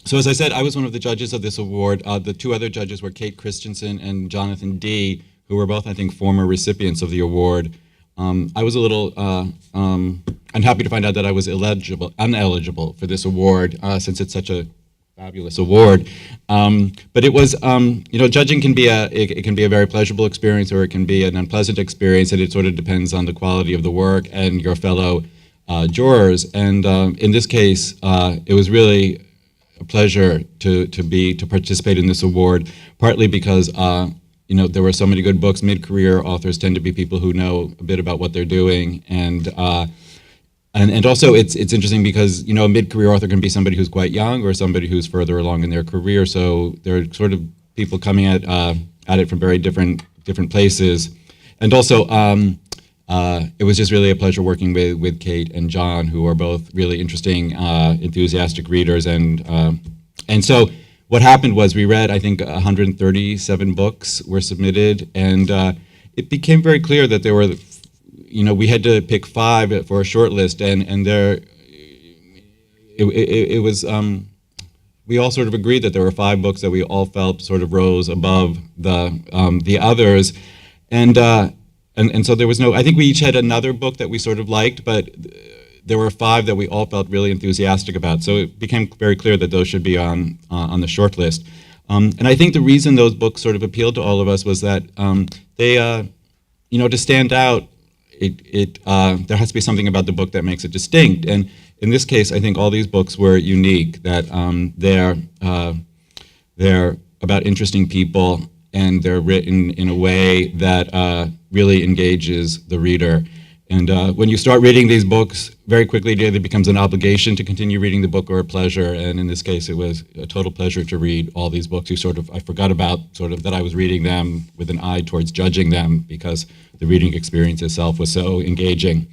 So as I said, I was one of the judges of this award. The two other judges were Kate Christensen and Jonathan D., who were both, I think, former recipients of the award. I was a little unhappy to find out that I was ineligible for this award, since it's such a fabulous award. But it was, judging can be it can be a very pleasurable experience, or it can be an unpleasant experience, and it sort of depends on the quality of the work and your fellow jurors. And in this case, it was really a pleasure to participate in this award, partly because there were so many good books. Mid-career authors tend to be people who know a bit about what they're doing, and also it's interesting because a mid-career author can be somebody who's quite young or somebody who's further along in their career. So there are sort of people coming at it from very different places, and also it was just really a pleasure working with Kate and John, who are both really interesting, enthusiastic readers, and so what happened was we read, I think, 137 books were submitted, and it became very clear that there were, we had to pick 5 for a short list, and it was, we all sort of agreed that there were 5 books that we all felt sort of rose above the others, and so there was no, I think we each had another book that we sort of liked, but there were 5 that we all felt really enthusiastic about. So it became very clear that those should be on the short list. And I think the reason those books sort of appealed to all of us was that they, to stand out, there has to be something about the book that makes it distinct. And in this case, I think all these books were unique, that they're about interesting people, and they're written in a way that really engages the reader. And when you start reading these books, very quickly it either becomes an obligation to continue reading the book or a pleasure. And in this case, it was a total pleasure to read all these books. I forgot about sort of that I was reading them with an eye towards judging them, because the reading experience itself was so engaging.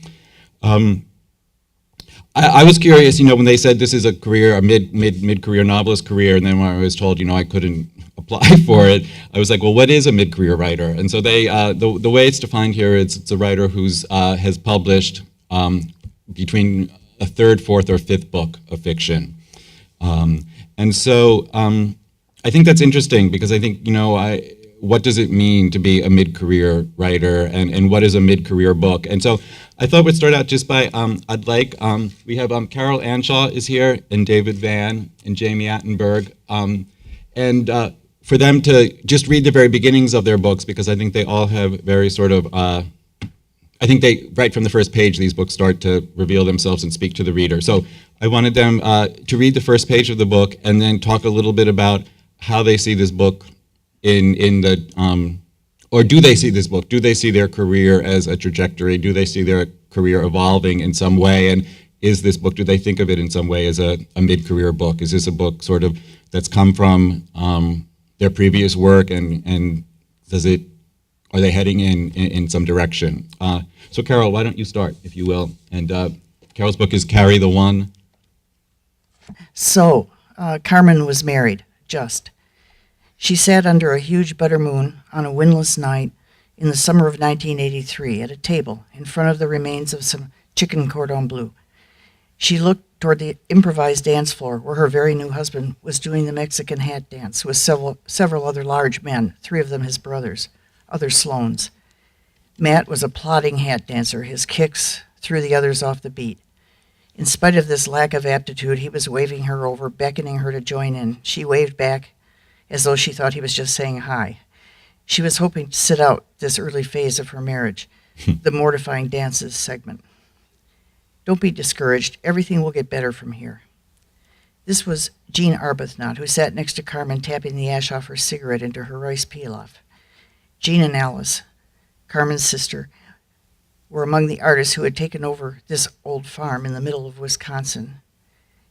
I was curious, when they said this is a career, a mid-career novelist career, and then when I was told, I couldn't apply for it, I was like, well, what is a mid-career writer? And so they, the way it's defined here is it's a writer who's has published between a 3rd, 4th, or 5th book of fiction. And so I think that's interesting, because I think, what does it mean to be a mid-career writer, and what is a mid-career book? And so I thought we'd start out just by, we have Carol Anshaw is here, and David Vann, and Jami Attenberg, and for them to just read the very beginnings of their books, because I think they all have very sort of, I think they, right from the first page, these books start to reveal themselves and speak to the reader. So I wanted them to read the first page of the book, and then talk a little bit about how they see this book in the, or do they see this book? Do they see their career as a trajectory? Do they see their career evolving in some way? And is this book, do they think of it in some way as a mid-career book? Is this a book sort of that's come from their previous work, and are they heading in some direction? So Carol, why don't you start, if you will? And Carol's book is Carry the One. So, Carmen was married, just. She sat under a huge butter moon on a windless night in the summer of 1983 at a table in front of the remains of some chicken cordon bleu. She looked toward the improvised dance floor where her very new husband was doing the Mexican hat dance with several other large men, 3 of them his brothers, other Sloanes. Matt was a plodding hat dancer. His kicks threw the others off the beat. In spite of this lack of aptitude, he was waving her over, beckoning her to join in. She waved back as though she thought he was just saying hi. She was hoping to sit out this early phase of her marriage, the mortifying dances segment. Don't be discouraged. Everything will get better from here. This was Jean Arbuthnot, who sat next to Carmen, tapping the ash off her cigarette into her rice pilaf. Jean and Alice, Carmen's sister, were among the artists who had taken over this old farm in the middle of Wisconsin.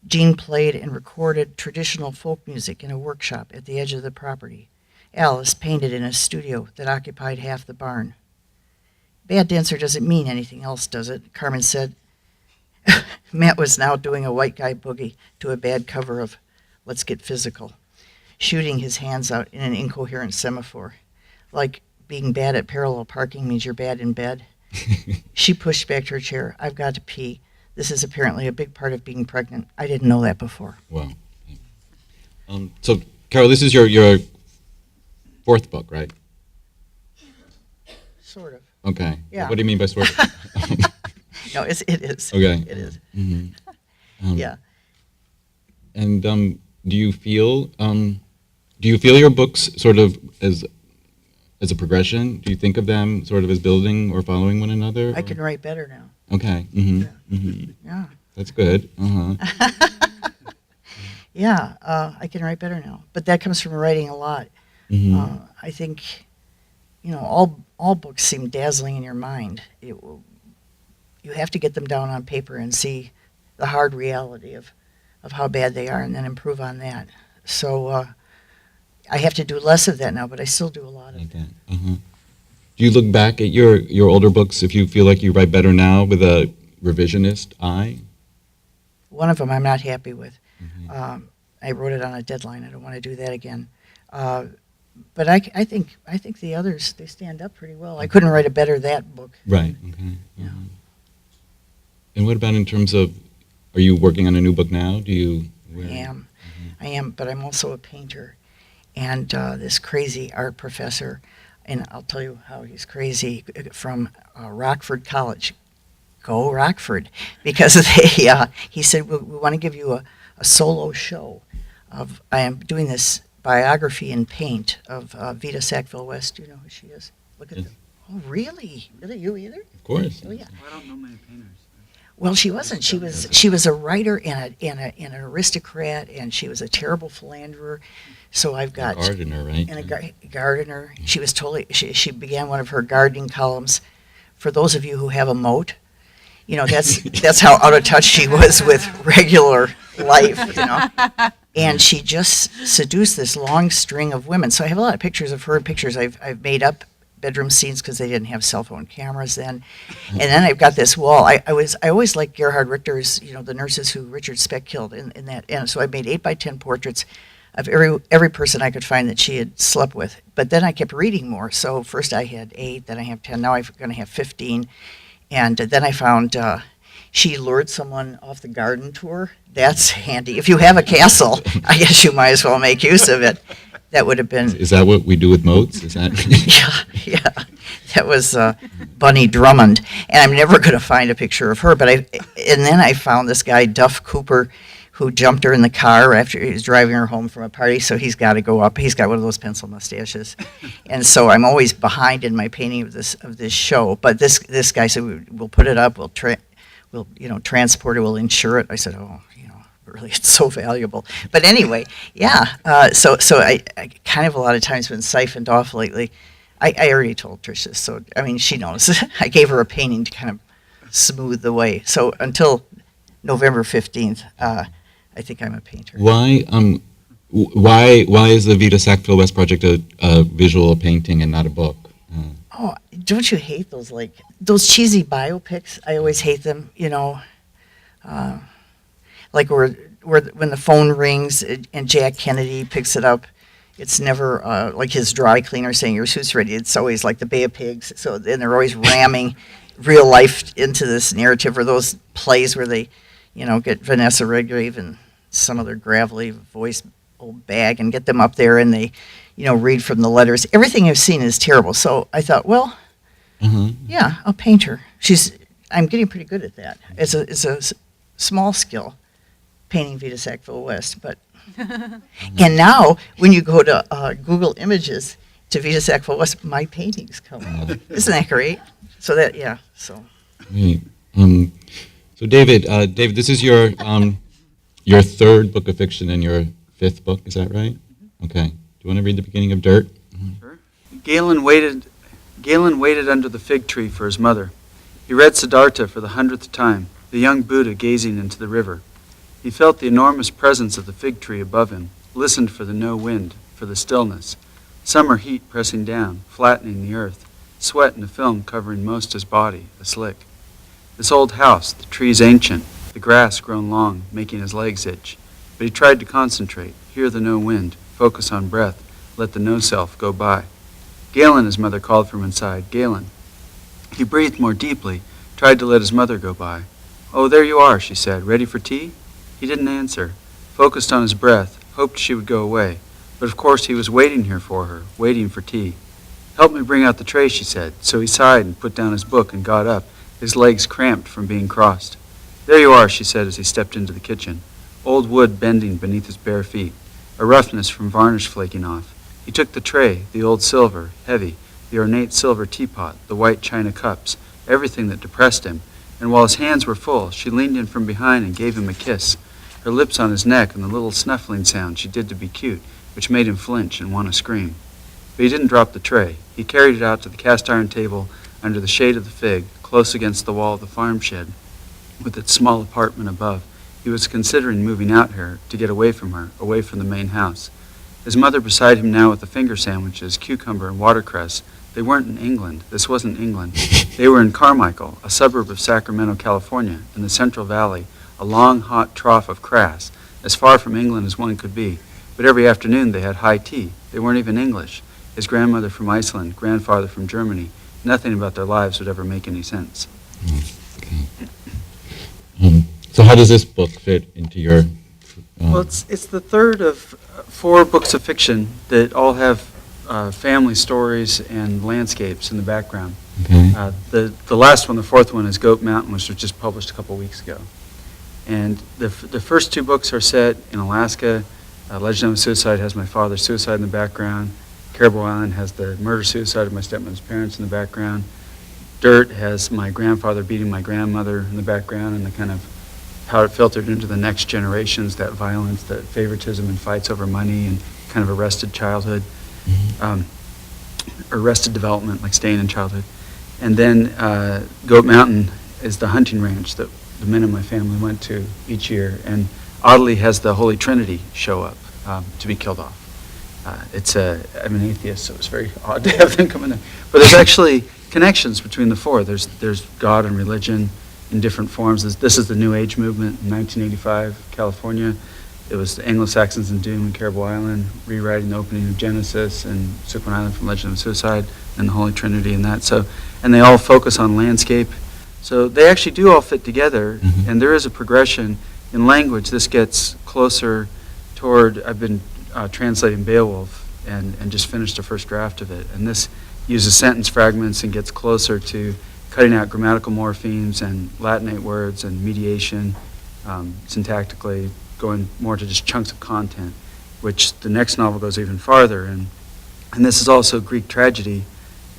Jean played and recorded traditional folk music in a workshop at the edge of the property. Alice painted in a studio that occupied half the barn. Bad dancer doesn't mean anything else, does it? Carmen said. Matt was now doing a white guy boogie to a bad cover of Let's Get Physical, shooting his hands out in an incoherent semaphore. Like being bad at parallel parking means you're bad in bed. She pushed back her chair. I've got to pee. This is apparently a big part of being pregnant. I didn't know that before. Wow. So, Carol, this is your fourth book, right? Sort of. Okay. Yeah. What do you mean by sort of? No, it is. Okay. It is. Mhm. Yeah. And do you feel your books sort of as a progression? Do you think of them sort of as building or following one another? I can write better now. Okay. Yeah. That's good. Yeah, I can write better now. But that comes from writing a lot. I think, all books seem dazzling in your mind. You have to get them down on paper and see the hard reality of how bad they are and then improve on that. So I have to do less of that now, but I still do a lot of it. Okay. Do you look back at your older books if you feel like you write better now with a revisionist eye? One of them I'm not happy with. I wrote it on a deadline. I don't want to do that again. But I think the others, they stand up pretty well. I couldn't write a better that book. Right. Okay. Yeah. And what about in terms of, are you working on a new book now? Do you? I am, but I'm also a painter. And this crazy art professor, and I'll tell you how he's crazy, from Rockford College. Go Rockford. Because he said, we want to give you a solo show I am doing this biography in paint of Vita Sackville West. Do you know who she is? Look at Yes. them. Oh, really? Really, you either? Of course. Oh, yeah. Well, I don't know many painters. Well, she wasn't. She was a writer and an aristocrat, and she was a terrible philanderer. So I've got Gardener, right? and a gardener. She was totally. She began one of her gardening columns. For those of you who have a moat, that's how out of touch she was with regular life. And she just seduced this long string of women. So I have a lot of pictures of her, pictures I've made up, bedroom scenes, because they didn't have cell phone cameras then. And then I've got this wall. I always liked Gerhard Richter's, the nurses who Richard Speck killed in that. And so I made 8x10 portraits of every person I could find that she had slept with. But then I kept reading more. So first I had 8, then I have 10. Now I'm going to have 15. And then I found she lured someone off the garden tour. That's handy. If you have a castle, I guess you might as well make use of it. That would have been. Is that what we do with moats? Is that? Yeah. That was Bunny Drummond, and I'm never going to find a picture of her. And then I found this guy Duff Cooper, who jumped her in the car after he was driving her home from a party. So he's got to go up. He's got one of those pencil mustaches, and so I'm always behind in my painting of this show. But this guy said, we'll put it up. We'll transport it. We'll insure it. I said, oh. Really, it's so valuable. But anyway, yeah. So I kind of a lot of times been siphoned off lately. I already told Tricia, so I mean she knows. I gave her a painting to kind of smooth the way. So until November 15th, I think I'm a painter. Why is the Vita Sackville West project a visual painting and not a book? Oh, don't you hate those cheesy biopics? I always hate them. Like where when the phone rings and Jack Kennedy picks it up, it's never like his dry cleaner saying your suit's ready. It's always like the Bay of Pigs. So then they're always ramming real life into this narrative, or those plays where they, get Vanessa Redgrave and some other gravelly voice old bag and get them up there and they, read from the letters. Everything I've seen is terrible. So I thought, well, yeah, I'll paint her. I'm getting pretty good at that. It's a small skill. Painting Vita Sackville West, but and now when you go to Google Images to Vita Sackville West, my paintings come up. Isn't that great? So Great. So David, this is your third book of fiction and your fifth book. Is that right? Okay. Do you want to read the beginning of Dirt? Sure. Galen waited under the fig tree for his mother. He read Siddhartha for the 100th time, the young Buddha gazing into the river. He felt the enormous presence of the fig tree above him, listened for the no wind, for the stillness, summer heat pressing down, flattening the earth, sweat in a film covering most his body, a slick. This old house, the trees ancient, the grass grown long, making his legs itch. But he tried to concentrate, hear the no wind, focus on breath, let the no self go by. Galen, his mother called from inside, Galen. He breathed more deeply, tried to let his mother go by. Oh, there you are, she said, ready for tea? He didn't answer, focused on his breath, hoped she would go away. But of course he was waiting here for her, waiting for tea. "Help me bring out the tray," she said. So he sighed and put down his book and got up, his legs cramped from being crossed. "There you are," she said as he stepped into the kitchen, old wood bending beneath his bare feet, a roughness from varnish flaking off. He took the tray, the old silver, heavy, the ornate silver teapot, the white china cups, everything that depressed him, and while his hands were full, she leaned in from behind and gave him a kiss, her lips on his neck and the little snuffling sound she did to be cute, which made him flinch and want to scream. But he didn't drop the tray. He carried it out to the cast-iron table under the shade of the fig, close against the wall of the farm shed, with its small apartment above. He was considering moving out here to get away from her, away from the main house. His mother beside him now with the finger sandwiches, cucumber, and watercress. They weren't in England. This wasn't England. They were in Carmichael, a suburb of Sacramento, California, in the Central Valley, a long, hot trough of crass, as far from England as one could be. But every afternoon they had high tea. They weren't even English. His grandmother from Iceland, grandfather from Germany. Nothing about their lives would ever make any sense. So how does this book fit into your... Well, it's the third of 4 books of fiction that all have family stories and landscapes in the background. Okay. The last one, the 4th one, is Goat Mountain, which was just published a couple weeks ago. And the first 2 books are set in Alaska. Legend of Suicide has my father's suicide in the background. Caribou Island has the murder-suicide of my stepmother's parents in the background. Dirt has my grandfather beating my grandmother in the background, and the kind of how it filtered into the next generations, that violence, that favoritism and fights over money and kind of arrested childhood, arrested development, like staying in childhood. And then Goat Mountain is the hunting ranch that the men in my family went to each year, and oddly has the Holy Trinity show up to be killed off. I'm an atheist, so it's very odd to have them come in there. But there's actually connections between the 4. There's God and religion in different forms. This is the New Age movement in 1985, California. It was the Anglo-Saxons in Doom and Caribou Island, rewriting the opening of Genesis, and Suquan Island from Legend of Suicide, and the Holy Trinity and that. So, and they all focus on landscape. So they actually do all fit together, and there is a progression. In language, this gets closer toward, I've been translating Beowulf and just finished the first draft of it. And this uses sentence fragments and gets closer to cutting out grammatical morphemes and Latinate words and mediation, syntactically, going more to just chunks of content, which the next novel goes even farther. And this is also Greek tragedy,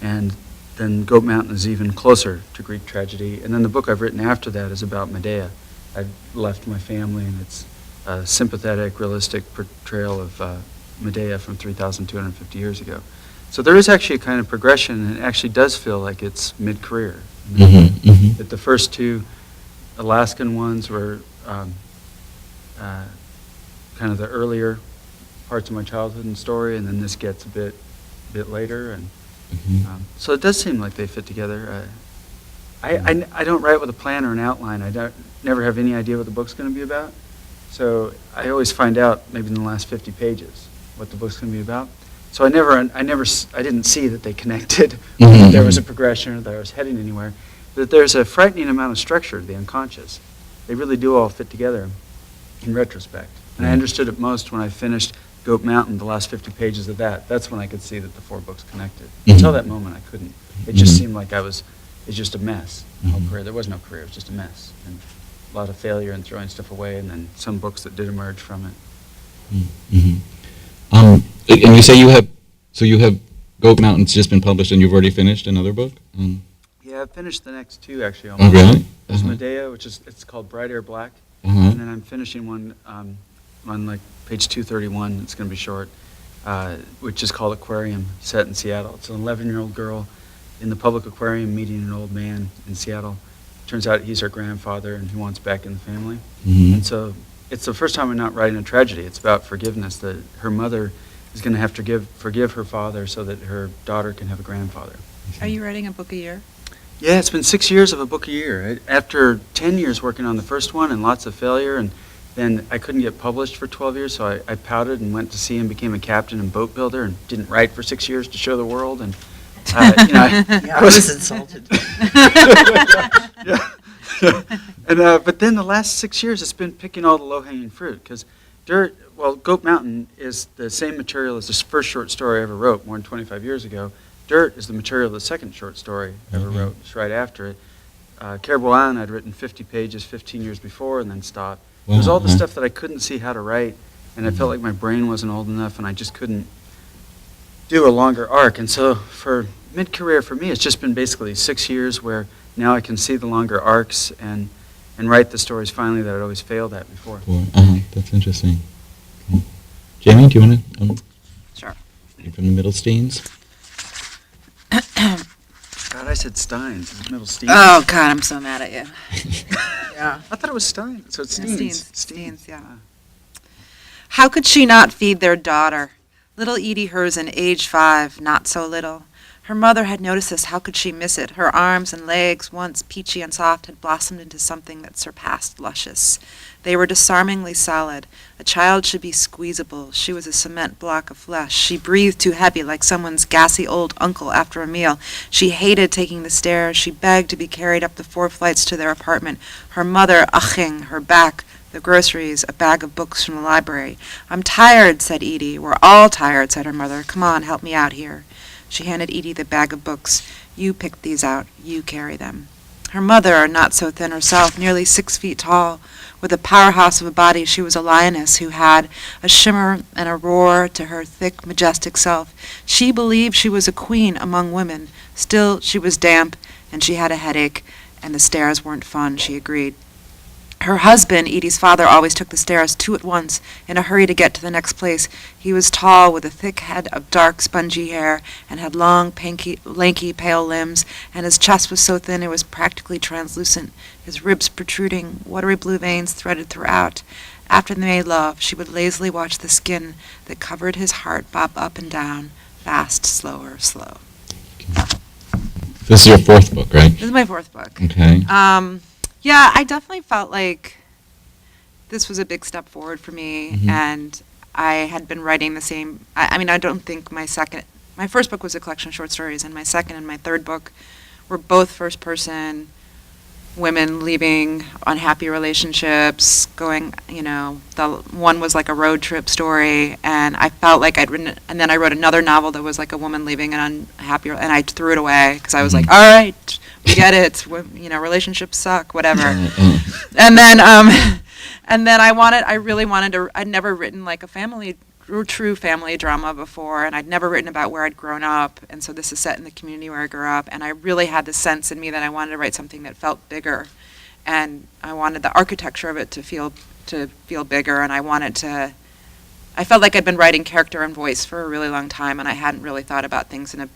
and then Goat Mountain is even closer to Greek tragedy. And then the book I've written after that is about Medea. I've left my family, and it's a sympathetic, realistic portrayal of Medea from 3,250 years ago. So there is actually a kind of progression, and it actually does feel like it's mid-career. That the first 2 Alaskan ones were kind of the earlier parts of my childhood and story, and then this gets a bit later, and so it does seem like they fit together. I don't write with a plan or an outline. I never have any idea what the book's going to be about. So I always find out maybe in the last 50 pages what the book's going to be about. So I didn't see that they connected, that there was a progression, or that I was heading anywhere. That there's a frightening amount of structure to the unconscious. They really do all fit together in retrospect. And I understood it most when I finished Goat Mountain, the last 50 pages of that. That's when I could see that the 4 books connected. Until that moment, I couldn't. It just seemed like it's just a mess. Whole career. There was no career. It was just a mess. And a lot of failure and throwing stuff away, and then some books that did emerge from it. And you say you have Goat Mountain's just been published, and you've already finished another book? Yeah, I've finished the next 2, actually. Oh, really? There's Medea, it's called Bright Air Black. And then I'm finishing one on like page 231, it's going to be short, which is called Aquarium, set in Seattle. It's an 11-year-old girl in the public aquarium meeting an old man in Seattle. Turns out he's her grandfather, and he wants back in the family. And so it's the first time I'm not writing a tragedy. It's about forgiveness, that her mother is going to have to forgive her father so that her daughter can have a grandfather. Are you writing a book a year? Yeah, it's been 6 years of a book a year. After 10 years working on the first one and lots of failure, and then I couldn't get published for 12 years, so I pouted and went to sea and became a captain and boat builder and didn't write for 6 years to show the world. And I was insulted. And but then the last 6 years, it's been picking all the low-hanging fruit, because Dirt, well, Goat Mountain is the same material as the first short story I ever wrote more than 25 years ago. Dirt is the material of the second short story I ever wrote, just right after it. Kerboan I'd written 50 pages 15 years before and then stopped. It was all the stuff that I couldn't see how to write, and I felt like my brain wasn't old enough, and I just couldn't do a longer arc. And so for mid-career, for me, it's just been basically 6 years where now I can see the longer arcs and write the stories finally that I'd always failed at before. That's interesting. Okay. Jami, do you want to? Sure. From the Middlesteins. God, I said Steins. Is it Middlesteins? Oh, God, I'm so mad at you. Yeah. I thought it was Stein. So it's Steins. Steins, yeah. How could she not feed their daughter? Little Edie Herzen, age 5, not so little. Her mother had noticed this. How could she miss it? Her arms and legs, once peachy and soft, had blossomed into something that surpassed luscious. They were disarmingly solid. A child should be squeezable. She was a cement block of flesh. She breathed too heavy, like someone's gassy old uncle after a meal. She hated taking the stairs. She begged to be carried up the 4 flights to their apartment. Her mother, aching, her back, the groceries, a bag of books from the library. I'm tired, said Edie. We're all tired, said her mother. Come on, help me out here. She handed Edie the bag of books. You picked these out. You carry them. Her mother, not so thin herself, nearly 6 feet tall, with a powerhouse of a body, she was a lioness who had a shimmer and a roar to her thick, majestic self. She believed she was a queen among women. Still, she was damp, and she had a headache, and the stairs weren't fun, she agreed. Her husband, Edie's father, always took the stairs 2 at once, in a hurry to get to the next place. He was tall, with a thick head of dark, spongy hair, and had long, lanky, pale limbs, and his chest was so thin it was practically translucent, his ribs protruding, watery blue veins threaded throughout. After they made love, she would lazily watch the skin that covered his heart bob up and down, fast, slower, slow. This is your 4th book, right? This is my 4th book. Okay. Yeah, I definitely felt like this was a big step forward for me, and I had been writing the same. I mean, I don't think my first book was a collection of short stories, and my second and my third book were both first-person women leaving unhappy relationships, going, the one was like a road trip story, and I felt like I'd written it, and then I wrote another novel that was like a woman leaving an unhappy, and I threw it away because I was like, all right, we get it, relationships suck, whatever. And then I'd never written like a true family drama before, and I'd never written about where I'd grown up, and so this is set in the community where I grew up, and I really had this sense in me that I wanted to write something that felt bigger, and I wanted the architecture of it to feel bigger, and I felt like I'd been writing character and voice for a really long time, and I hadn't really thought about things and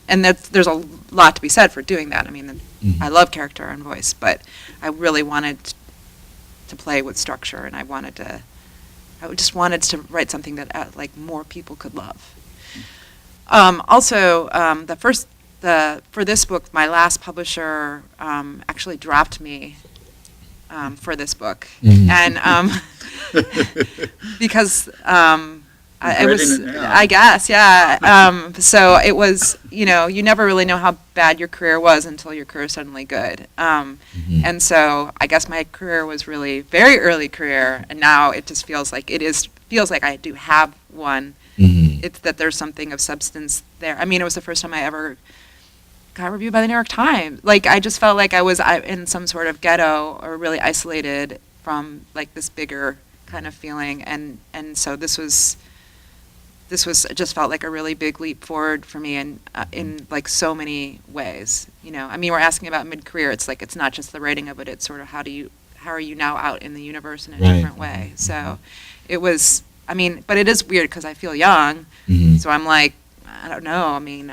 there's a lot to be said for doing that. I mean, I love character and voice, but I really wanted to play with structure, and I just wanted to write something that like more people could love. For this book, my last publisher actually dropped me for this book, and because I guess, yeah. So it was, you never really know how bad your career was until your career is suddenly good. And so I guess my career was really very early career, and now it just feels like I do have one. It's that there's something of substance there. I mean, it was the first time I ever got reviewed by the New York Times. Like, I just felt like I was in some sort of ghetto or really isolated from like this bigger kind of feeling, and so this just felt like a really big leap forward for me, and in like so many ways. I mean, we're asking about mid-career. It's like, it's not just the writing of it. It's sort of how are you now out in the universe in a different way. So it was. I mean, but it is weird because I feel young. So I'm like, I don't know. I mean,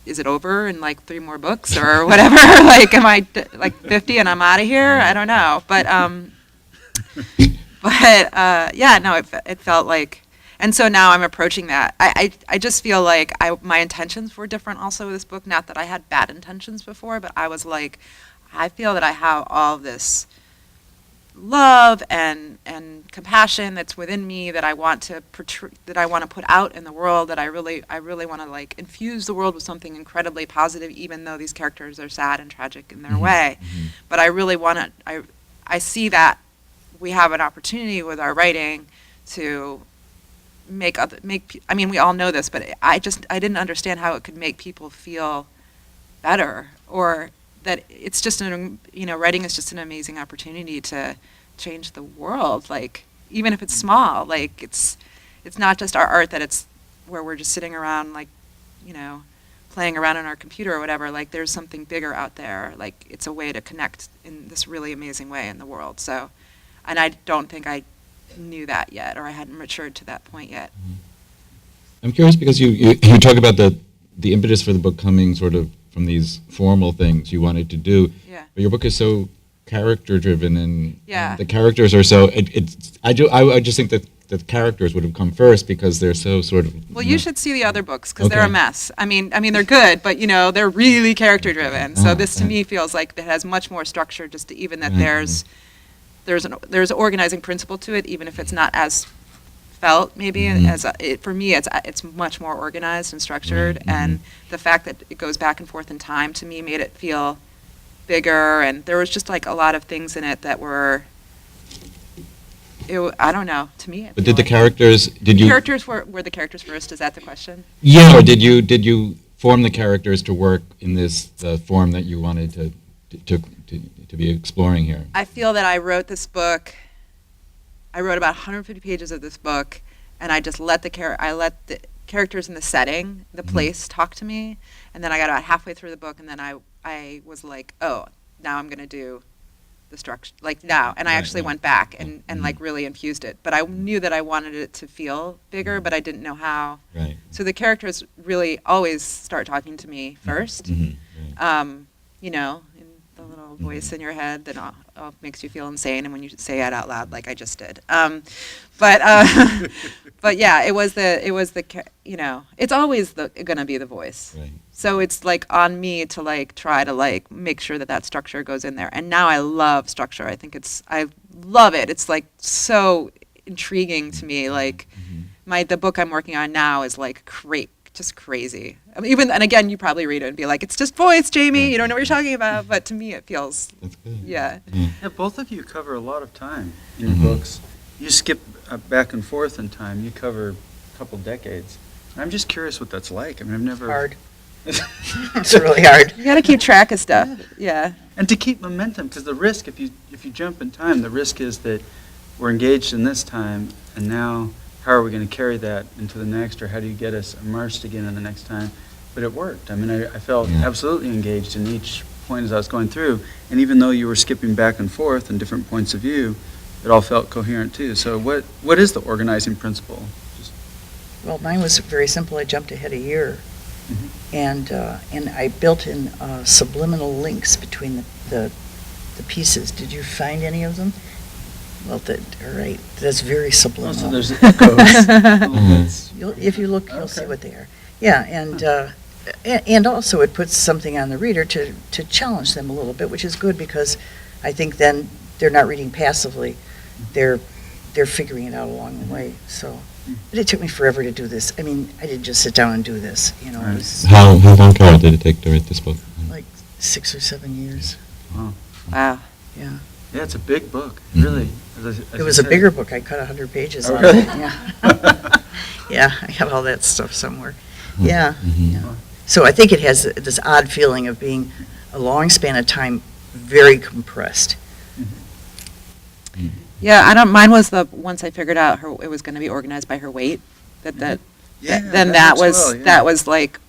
is it over in like 3 more books or whatever? Like, am I like 50 and I'm out of here? I don't know. But yeah, no, it felt like. And so now I'm approaching that. I just feel like my intentions were different also with this book. Not that I had bad intentions before, but I was like, I feel that I have all this love and compassion that's within me that I want to put out in the world, that I really want to like infuse the world with something incredibly positive, even though these characters are sad and tragic in their way. But I really want to, I see that we have an opportunity with our writing to I mean, we all know this, but I didn't understand how it could make people feel better, or that it's just writing is just an amazing opportunity to change the world, like, even if it's small, like, it's not just our art that it's where we're just sitting around, like, playing around on our computer or whatever. Like, there's something bigger out there. Like, it's a way to connect in this really amazing way in the world. So, and I don't think I knew that yet, or I hadn't matured to that point yet. I'm curious because you talk about the impetus for the book coming sort of from these formal things you wanted to do. Yeah. But your book is so character driven, and Yeah. the characters are so. I just think that the characters would have come first because they're so sort of. Well, you should see the other books because they're Okay. a mess. I mean, they're good, but they're really character driven. So this to me feels like it has much more structure. Just to, even that Right. there's an organizing principle to it, even if it's not as felt maybe as for me it's much more organized and structured, and the fact that it goes back and forth in time to me made it feel bigger, and there was just like a lot of things in it that were. I don't know. To me, But did the characters? Did you? characters were the characters first? Is that the question? Yeah. Or did you form the characters to work in this form that you wanted to be exploring here? I feel that I wrote this book. I wrote about 150 pages of this book, and I just let the characters in the setting, the place, talk to me. And then I got about halfway through the book, and then I was like, oh, now I'm going to do the structure, like now. And I actually went back and like really infused it. But I knew that I wanted it to feel bigger, but I didn't know how. Right. So the characters really always start talking to me first. Right. In the little voice in your head that makes you feel insane, and when you say it out loud, like I just did. But yeah, it was it's always going to be the voice. Right. So it's like on me to like try to like make sure that structure goes in there. And now I love structure. I love it. It's like so intriguing to me. Like the book I'm working on now is like just crazy. I mean, and again, you probably read it and be like, it's just voice, Jamie. You don't know what you're talking about. But to me, it feels, That's good. yeah. Yeah, both of you cover a lot of time in your books. You skip back and forth in time. You cover a couple decades. I'm just curious what that's like. I mean, I've never. Hard. It's really hard. You got to keep track of stuff. Yeah. And to keep momentum, because the risk, if you jump in time, the risk is that we're engaged in this time, and now how are we going to carry that into the next, or how do you get us immersed again in the next time? But it worked. I mean, I felt absolutely engaged in each point as I was going through, and even though you were skipping back and forth and different points of view, it all felt coherent too. So what is the organizing principle? Well, mine was very simple. I jumped ahead a year, and I built in subliminal links between the pieces. Did you find any of them? Well, all right. That's very subliminal. So there's echoes. If you look, you'll see what they are. Yeah, and also it puts something on the reader to challenge them a little bit, which is good because I think then they're not reading passively. They're figuring it out along the way. So, but it took me forever to do this. I mean, I didn't just sit down and do this. It was How long, Carol, did it take to write this book? like 6 or 7 years. Wow. Wow. Yeah. Yeah, it's a big book, really. As It was a bigger book. I cut 100 pages Oh, on really? it. Yeah. Yeah, I have all that stuff somewhere. Yeah. Yeah. So I think it has this odd feeling of being a long span of time, very compressed. Yeah, mine was once I figured out it was going to be organized by her weight, then that was like,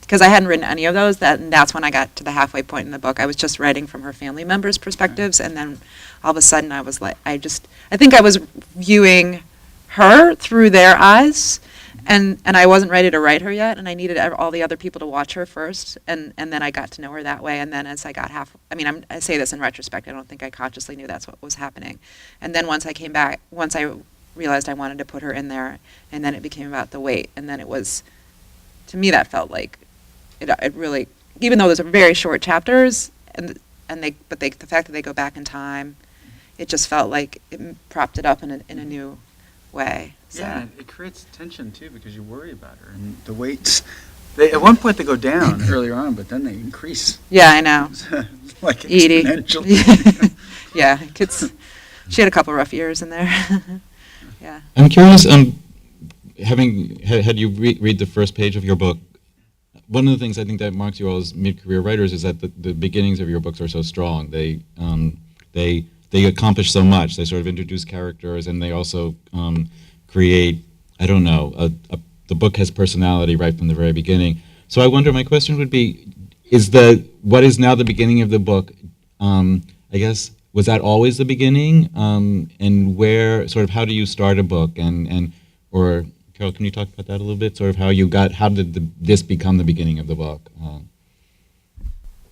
because I hadn't written any of those, that's when I got to the halfway point in the book. I was just writing from her family members' perspectives, and then all of a sudden I was like, I think I was viewing her through their eyes, and I wasn't ready to write her yet, and I needed all the other people to watch her first, and then I got to know her that way, and then as I got I say this in retrospect, I don't think I consciously knew that's what was happening. And then once I came back, once I realized I wanted to put her in there, and then it became about the weight, and then it was, to me that felt like, it really, even though those are very short chapters, the fact that they go back in time, it just felt like it propped it up in a new way. So. Yeah, it creates tension too because you worry about her and the weights. At one point they go down earlier on, but then they increase. Yeah, I know. Like Edie. exponentially. Yeah, it's She had a couple rough years in there. Yeah. I'm curious, had you read the first page of your book, one of the things I think that marks you all as mid-career writers is that the beginnings of your books are so strong. They accomplish so much. They sort of introduce characters, and they also create, I don't know, the book has personality right from the very beginning. So I wonder, my question would be, what is now the beginning of the book, I guess, was that always the beginning? And how do you start a book? Or Carol, can you talk about that a little bit? Sort of how did this become the beginning of the book?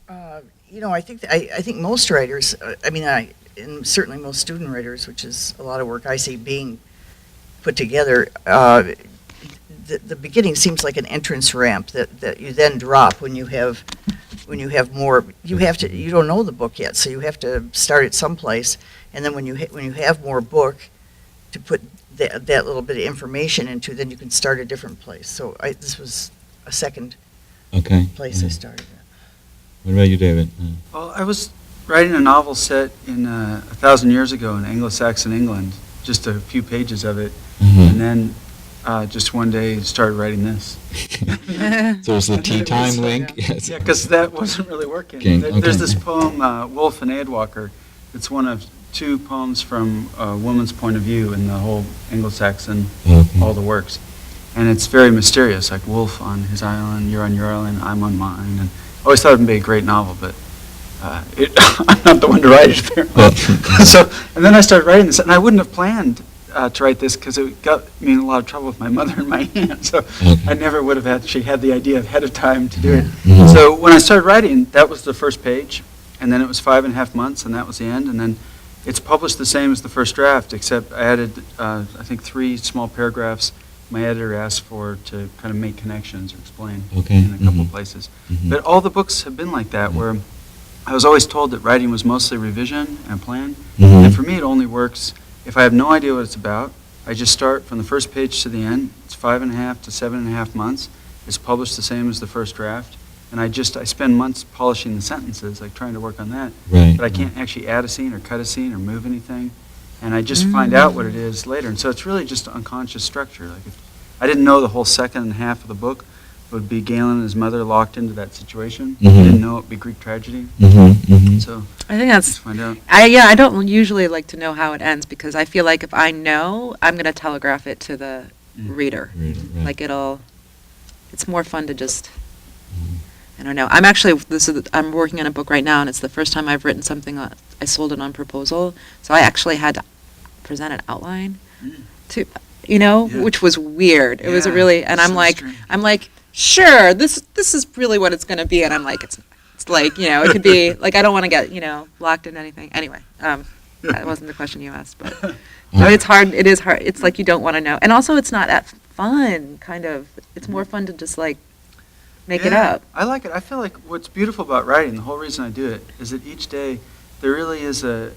I think most writers, and certainly most student writers, which is a lot of work I see being put together, the beginning seems like an entrance ramp that you then drop when you have more. You don't know the book yet, so you have to start at someplace, and then when you have more book to put that little bit of information into, then you can start a different place. So this was a second place I started at. What about you, David? Well, I was writing a novel set in 1,000 years ago in Anglo-Saxon England, just a few pages of it, and then just one day started writing this. So it's the tea time link? Yes. Yeah, because that wasn't really working. There's this poem, Wolf and Eadwalker. It's one of two poems from a woman's point of view in the whole Anglo-Saxon, all the works. And it's very mysterious, like Wolf on his island, you're on your island, I'm on mine. And I always thought it would be a great novel, but I'm not the one to write it, apparently. And then I started writing this, and I wouldn't have planned to write this because it got me in a lot of trouble with my mother and my aunt. So I never would have actually had the idea ahead of time to do it. So when I started writing, that was the first page, and then it was 5.5 months, and that was the end. And then it's published the same as the first draft, except I added, I think, 3 small paragraphs my editor asked for to kind of make connections or explain in a couple of places. But all the books have been like that, where I was always told that writing was mostly revision and plan. And for me, it only works if I have no idea what it's about. I just start from the first page to the end. It's 5.5 to 7.5 months. It's published the same as the first draft. And I spend months polishing the sentences, like trying to work on that. But I can't actually add a scene or cut a scene or move anything. And I just find out what it is later. And so it's really just unconscious structure. Like if I didn't know the whole second half of the book would be Galen and his mother locked into that situation. I didn't know it would be Greek tragedy. So I think that's. just find out. I don't usually like to know how it ends because I feel like if I know, I'm going to telegraph it to the reader. Like it's more fun to just. I don't know. I'm working on a book right now, and it's the first time I've written something. I sold it on proposal, so I actually had to present an outline to, which was weird. It was a really, and I'm like, sure, this is really what it's going to be, and I'm like, it's like, it could be like I don't want to get locked into anything. Anyway, that wasn't the question you asked, but it's hard. It is hard. It's like you don't want to know, and also it's not that fun. Kind of, it's more fun to just like. Make it up. I like it. I feel like what's beautiful about writing, the whole reason I do it, is that each day there really is a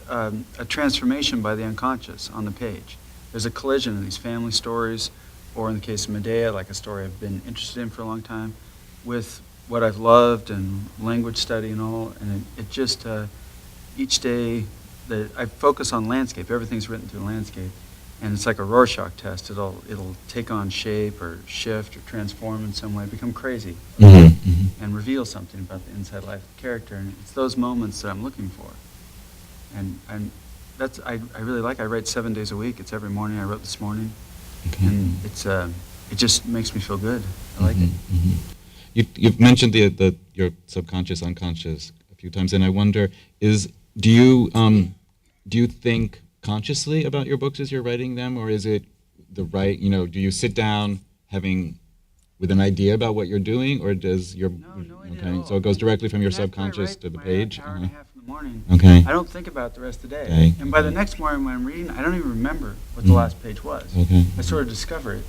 transformation by the unconscious on the page. There's a collision of these family stories, or in the case of Medea, like a story I've been interested in for a long time, with what I've loved and language study and all. And it just, each day, I focus on landscape. Everything's written through landscape. And it's like a Rorschach test. It'll take on shape or shift or transform in some way, become crazy, and reveal something about the inside life of the character. And it's those moments that I'm looking for. And that's I really like. I write 7 days a week. It's every morning. I wrote this morning, and it just makes me feel good. I like it. You've mentioned your subconscious, unconscious a few times, and I wonder do you think consciously about your books as you're writing them, or is it do you sit down with an idea about what you're doing, or does your no idea at all. So it goes directly from your subconscious to the page? Hour and a half in the morning. I don't think about it the rest of the day. And by the next morning when I'm reading, I don't even remember what the last page was. I sort of discover it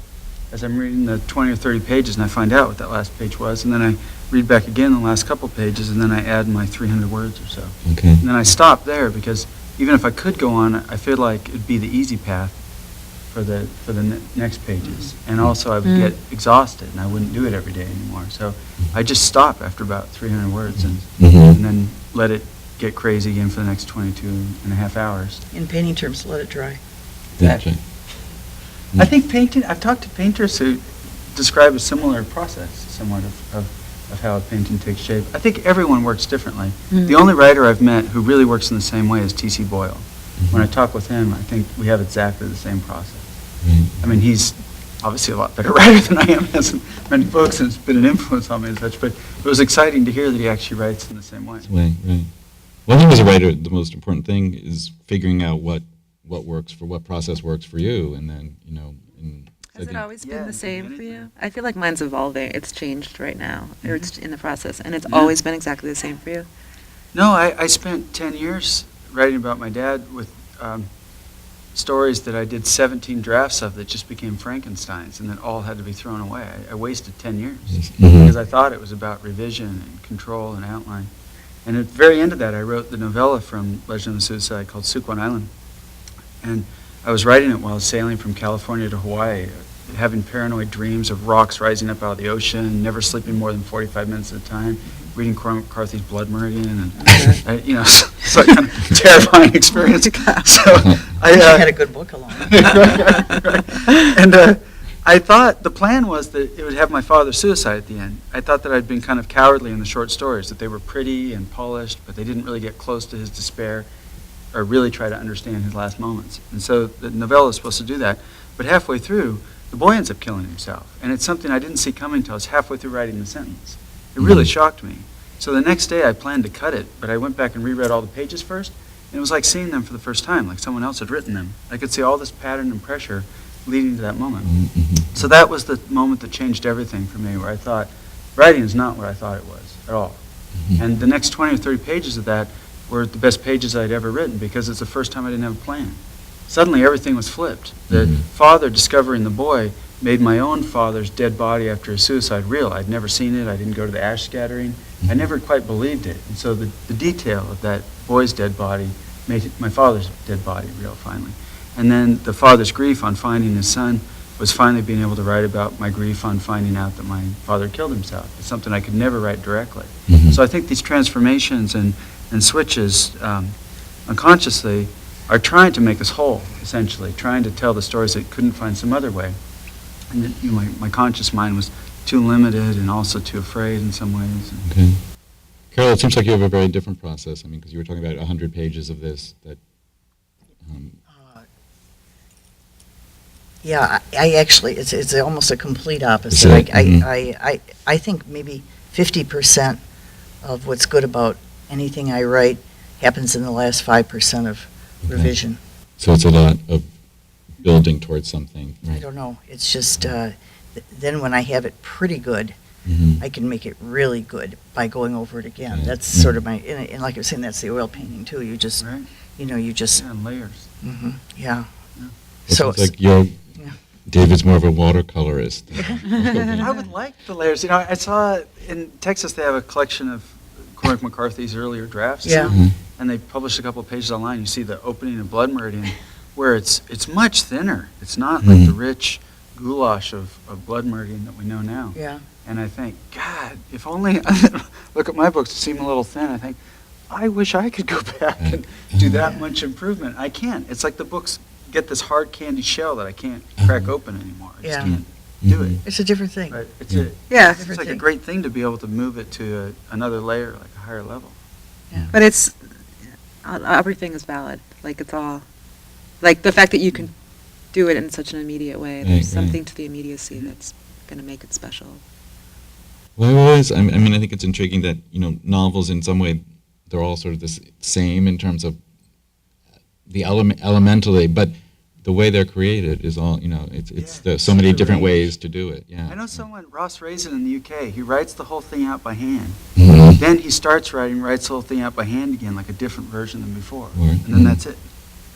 as I'm reading the 20 or 30 pages, and I find out what that last page was, and then I read back again the last couple pages, and then I add my 300 words or so. And then I stop there because even if I could go on, I feel like it'd be the easy path for the next pages. And also I would get exhausted, and I wouldn't do it every day anymore. So I just stop after about 300 words and then let it get crazy again for the next 22 and a half hours. In painting terms, let it dry. Gotcha. I think painting, I've talked to painters who describe a similar process, somewhat of how a painting takes shape. I think everyone works differently. The only writer I've met who really works in the same way is T.C. Boyle. When I talk with him, I think we have exactly the same process. I mean, he's obviously a lot better writer than I am, has many books, and it's been an influence on me and such, but it was exciting to hear that he actually writes in the same way. Right, right. Well, I think as a writer, the most important thing is figuring out what works for, what process works for you, and then, Has it always Yeah, been the same for anything. you? I feel like mine's evolving. It's changed right now, or it's in the process, and it's always been exactly the same for you. No, I spent 10 years writing about my dad with stories that I did 17 drafts of that just became Frankensteins and that all had to be thrown away. I wasted 10 years because I thought it was about revision and control and outline. And at the very end of that, I wrote the novella from Legend of the Suicide called Sukwon Island. And I was writing it while sailing from California to Hawaii, having paranoid dreams of rocks rising up out of the ocean, never sleeping more than 45 minutes at a time, reading Cormac McCarthy's Blood Meridian, and it's like kind of terrifying experience. So I had a good book along. And I thought the plan was that it would have my father's suicide at the end. I thought that I'd been kind of cowardly in the short stories, that they were pretty and polished, but they didn't really get close to his despair or really try to understand his last moments. And so the novella is supposed to do that. But halfway through, the boy ends up killing himself. And it's something I didn't see coming until I was halfway through writing the sentence. It really shocked me. So the next day I planned to cut it, but I went back and reread all the pages first, and it was like seeing them for the first time, like someone else had written them. I could see all this pattern and pressure leading to that moment. So that was the moment that changed everything for me, where I thought, writing is not what I thought it was at all. And the next 20 or 30 pages of that were the best pages I'd ever written, because it's the first time I didn't have a plan. Suddenly everything was flipped. The father discovering the boy made my own father's dead body after his suicide real. I'd never seen it. I didn't go to the ash scattering. I never quite believed it. And so the detail of that boy's dead body made my father's dead body real finally. And then the father's grief on finding his son was finally being able to write about my grief on finding out that my father killed himself. It's something I could never write directly. So I think these transformations and switches unconsciously are trying to make us whole, essentially, trying to tell the stories that couldn't find some other way. And that, my conscious mind was too limited and also too afraid in some ways. Okay. Carol, it seems like you have a very different process. I mean, because you were talking about 100 pages of this. Yeah, I actually, it's almost a complete opposite. Is it? I think maybe 50% of what's good about anything I write happens in the last 5% of revision. So it's a lot of building towards something. I don't know. It's just, then when I have it pretty good, I can make it really good by going over it again. That's sort of my, and like I was saying, that's the oil painting too. You just, Right? you just, Yeah, and layers. yeah. So So, it's like David's more of a watercolorist. I would like the layers. I saw in Texas they have a collection of Cormac McCarthy's earlier drafts. Yeah. And they published a couple of pages online. You see the opening of Blood Meridian, where it's much thinner. It's not like the rich goulash of Blood Meridian that we know now. yeah. And I think, God, if only, look at my books, they seem a little thin. I think, I wish I could go back and do that much improvement. I can't. It's like the books get this hard candy shell that I can't crack open anymore. I just Yeah. can't do it. It's a different thing. But it's Yeah, it's like a great thing to be able to move it to another layer, like a higher level. but it's, everything is valid. Like, it's all, like, the fact that you can do it in such an immediate way, Right, there's right. something to the immediacy that's going to make it special. Well, I mean, I think it's intriguing that, novels in some way, they're all sort of the same in terms of the elementally, but the way they're created is all, there's so many different ways to do it, yeah. I know someone, Ross Raisin in the UK, he writes the whole thing out by hand. Mhm. Then he starts writing, writes the whole thing out by hand again, like a different version than before. Right. And then that's it.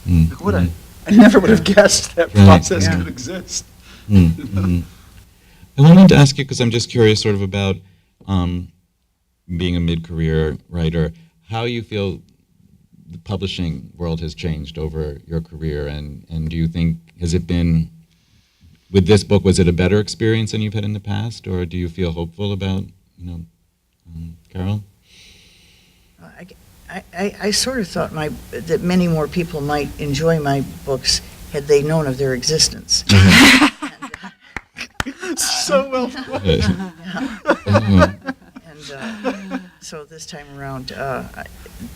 Mm. Like, what I never would have guessed that Right. process Yeah. could exist. Mm. I wanted to ask you, because I'm just curious sort of about being a mid-career writer, how you feel the publishing world has changed over your career, and do you think, has it been, with this book, was it a better experience than you've had in the past, or do you feel hopeful about, Carol? I sort of thought that many more people might enjoy my books had they known of their existence. So well put. And so this time around,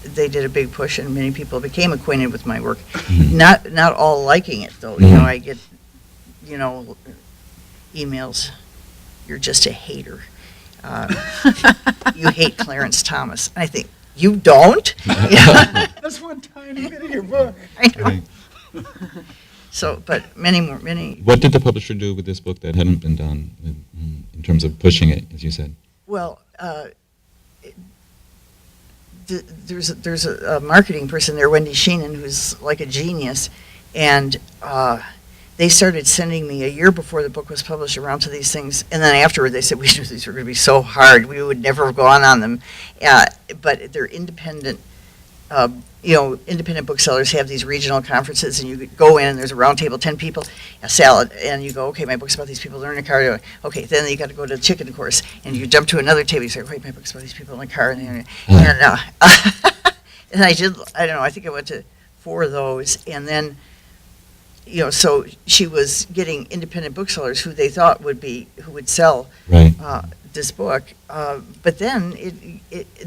they did a big push, and many people became acquainted with my work. Not all liking it, though. You know, I get, emails. You're just a hater. You hate Clarence Thomas. I think, you don't? Yeah. That's one tiny bit of your book. I know. So, but many. What did the publisher do with this book that hadn't been done in terms of pushing it, as you said? Well, there's a marketing person there, Wendy Sheenan, who's like a genius, and they started sending me a year before the book was published around to these things, and then afterward they said, we knew these were going to be so hard, we would never have gone on them. But they're independent, independent booksellers have these regional conferences, and you go in and there's a round table, 10 people, a salad, and you go, okay, my book's about these people, they're in a car. Okay, then you got to go to the chicken course, and you jump to another table, you say, wait, my book's about these people in a car, and I don't know, I think I went to 4 of those, and then, so she was getting independent booksellers who they thought who would sell this book. But then,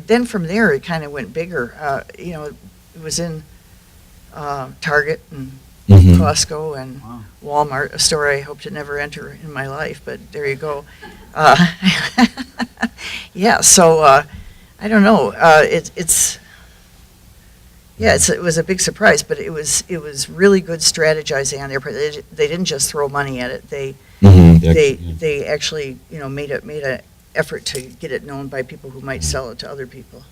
then from there, it kind of went bigger. It was in Target and Costco and Walmart, a store I hope to never enter in my life, but there you go. Yeah, so I don't know. It was a big surprise, but it was really good strategizing on their part. They didn't just throw money at it. They actually made an effort to get it known by people who might sell it to other people.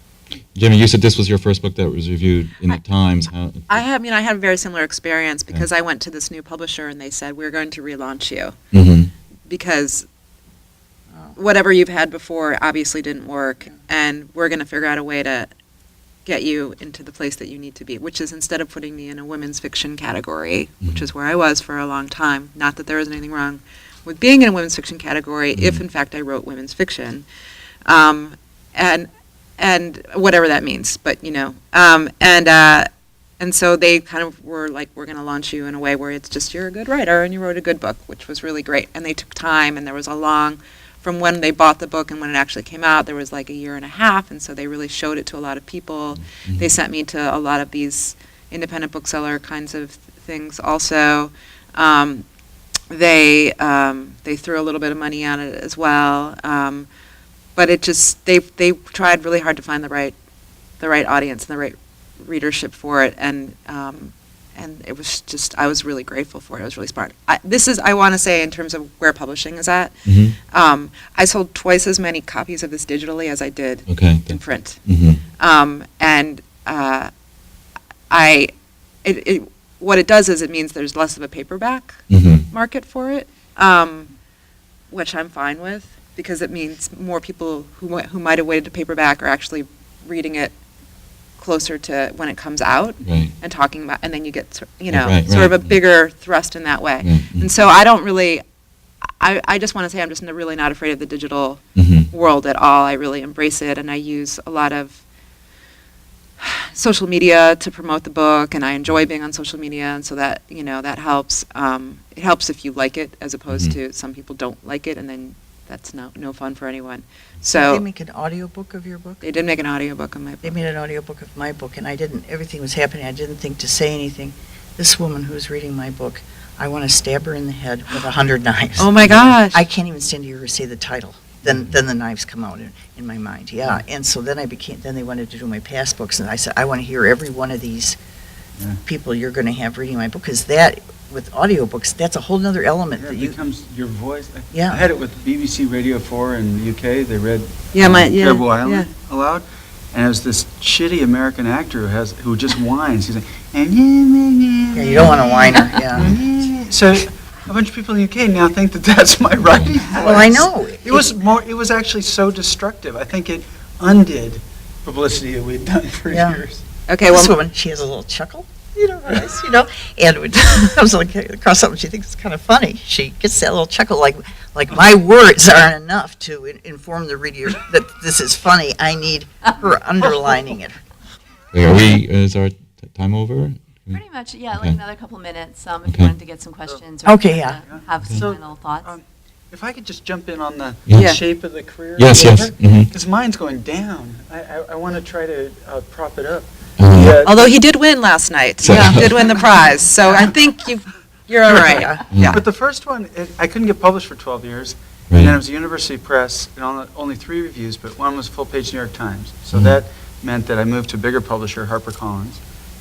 Jami, you said this was your first book that was reviewed in the Times. I had a very similar experience because I went to this new publisher and they said, we're going to relaunch you because whatever you've had before obviously didn't work, and we're going to figure out a way to get you into the place that you need to be, which is instead of putting me in a women's fiction category, which is where I was for a long time, not that there is anything wrong with being in a women's fiction category if in fact I wrote women's fiction, and whatever that means, but and so they kind of were like, we're going to launch you in a way where it's just, you're a good writer and you wrote a good book, which was really great. And they took time, and there was from when they bought the book and when it actually came out, there was like a year and a half, and so they really showed it to a lot of people. They sent me to a lot of these independent bookseller kinds of things also. They threw a little bit of money on it as well, but it just they tried really hard to find the right audience and the right readership for it, and it was just, I was really grateful for it. It was really smart. I want to say, in terms of where publishing is at, I sold twice as many copies of this digitally as I did in print. What it does is it means there's less of a paperback market for it, which I'm fine with, because it means more people who might have waited to paperback are actually reading it closer to when it comes out and talking about, and then you get sort of a bigger thrust in that way. And so I don't really, I just want to say I'm just really not afraid of the digital world at all. I really embrace it, and I use a lot of social media to promote the book, and I enjoy being on social media, and so that that helps. It helps if you like it, as opposed to some people don't like it, and then that's no fun for anyone. So did they make an audiobook of your book? They did make an audiobook of my book. They made an audiobook of my book, and everything was happening. I didn't think to say anything. This woman who's reading my book, I want to stab her in the head with 100 knives. Oh my gosh. I can't even stand to hear her say the title. Then the knives come out in my mind. Yeah. And so then they wanted to do my past books, and I said, I want to hear every one of these people you're going to have reading my book, because that, with audiobooks, that's a whole other element. It becomes your voice. I Yeah. had it with BBC Radio 4 in the UK. They read Terrible Island aloud. And it was this shitty American actor who just whines. He's like, Yeah, you don't want a whiner. Yeah. So a bunch of people in the UK now think that that's my writing voice. Well, I know. It was actually so destructive. I think it undid publicity that we'd done for years. Okay, This woman, she has a little chuckle. Nice, and when comes across something she thinks is kind of funny, she gets that little chuckle, like my words aren't enough to inform the reader that this is funny. I need her underlining it. Are we, is our time over? Pretty much, yeah, Okay. like another couple minutes, if Okay. you wanted to get some questions. Or Okay, yeah. Have some So, final thoughts. If I could just jump in on the Yeah. shape of the career. Yes, yes. Mhm. Because mine's going down. I want to try to prop it up. Uh-huh. Yeah. Although he did win last night. So- Yeah, did win the prize. So I think you're all right. Yeah. But the first one, I couldn't get published for 12 years. Right. And then it was a university press, and only 3 reviews, but one was full-page New York Times. So Mhm. that meant that I moved to a bigger publisher, HarperCollins.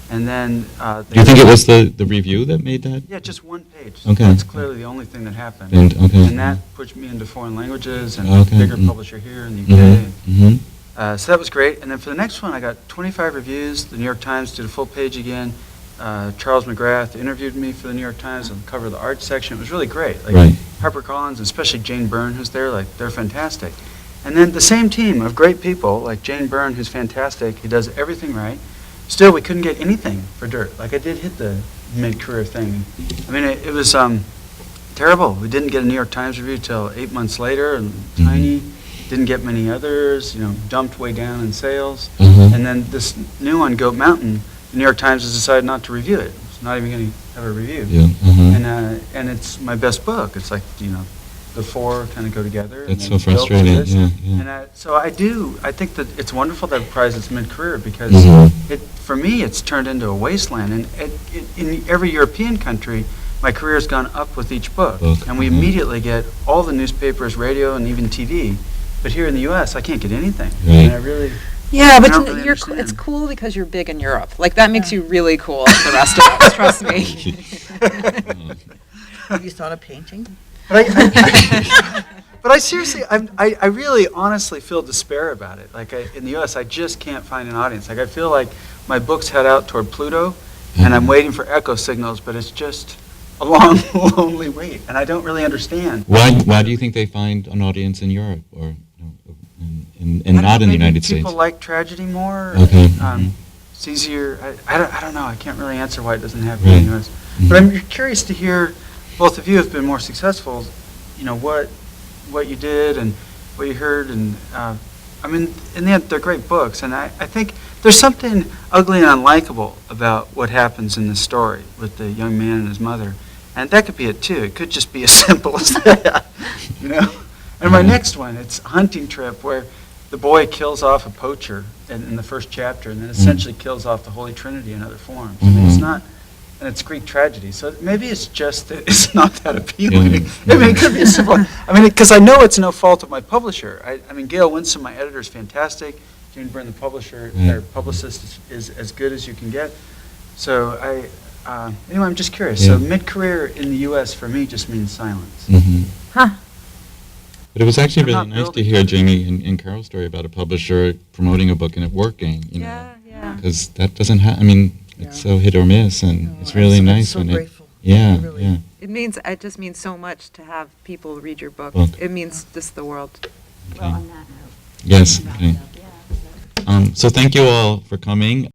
And then... Do you think it was the review that made that? Yeah, just 1 page. Okay. That's clearly the only thing that happened. Okay. And that pushed me into foreign languages and Okay. bigger Mm. publisher here in the UK. Mm-hmm. So that was great. And then for the next one, I got 25 reviews. The New York Times did a full page again. Charles McGrath interviewed me for the New York Times on the cover of the art section. It was really great. Like Right. HarperCollins, especially Jane Byrne, who's there, like they're fantastic. And then the same team of great people, like Jane Byrne, who's fantastic. He does everything right. Still, we couldn't get anything for Dirt. Like I did hit the mid-career thing. I mean, it was terrible. We didn't get a New York Times review till 8 months later, and tiny. Didn't get many others. Dumped way down in sales. Uh-huh. And then this new one, Goat Mountain, the New York Times has decided not to review it. It's not even going to have a review. Yeah. Uh-huh. And it's my best book. It's like, the 4 kind of go together. and That's then so built to frustrating. this. Yeah. Yeah. And so I think that it's wonderful that prize is mid-career because Mhm. for me, it's turned into a wasteland. And in every European country, my career has gone up with each book. And we Mhm. immediately get all the newspapers, radio, and even TV. But here in the U.S., I can't get anything. Right. And I really... Yeah, but I don't really it's understand. cool because you're big in Europe. Like that makes you really cool to the rest of us, trust me. Have you thought of painting? But I seriously, I really honestly feel despair about it. Like in the U.S., I just can't find an audience. Like I feel like my book's head out toward Pluto, and I'm waiting for echo signals, but it's just a long, lonely wait, and I don't really understand. Why do you think they find an audience in Europe or and not in the United States? People like tragedy more. Okay. It's easier. I don't know. I can't really answer why it doesn't happen in the U.S. But I'm curious to hear. Both of you have been more successful. What you did and what you heard, and I mean, in the end, they're great books, and I think there's something ugly and unlikable about what happens in this story with the young man and his mother, and that could be it too. It could just be as simple as that, And my next one, it's a hunting trip where the boy kills off a poacher in the first chapter, and then essentially kills off the Holy Trinity in other forms. I mean, it's not. And it's Greek tragedy, so maybe it's just that it's not that appealing. I mean, it could be a simple. I mean, because I know it's no fault of my publisher. I mean, Gail Winston, my editor, is fantastic. Jane Byrne, the publisher, their publicist, is as good as you can get. So anyway, I'm just curious. So mid-career in the U.S. for me just means silence. Mm-hmm. Huh. But it was actually I'm really not nice to building hear Jamie and Carol's story about a publisher promoting a book and it working. Yeah. Because that doesn't happen. I mean, it's so hit or miss, and it's really I'm nice so when grateful. Yeah, Really. yeah. It just means so much to have people read your book. Book. It means just the world. Okay. Well, on that note. Yes. wrap Okay. it up, yeah, so- So thank you all for coming.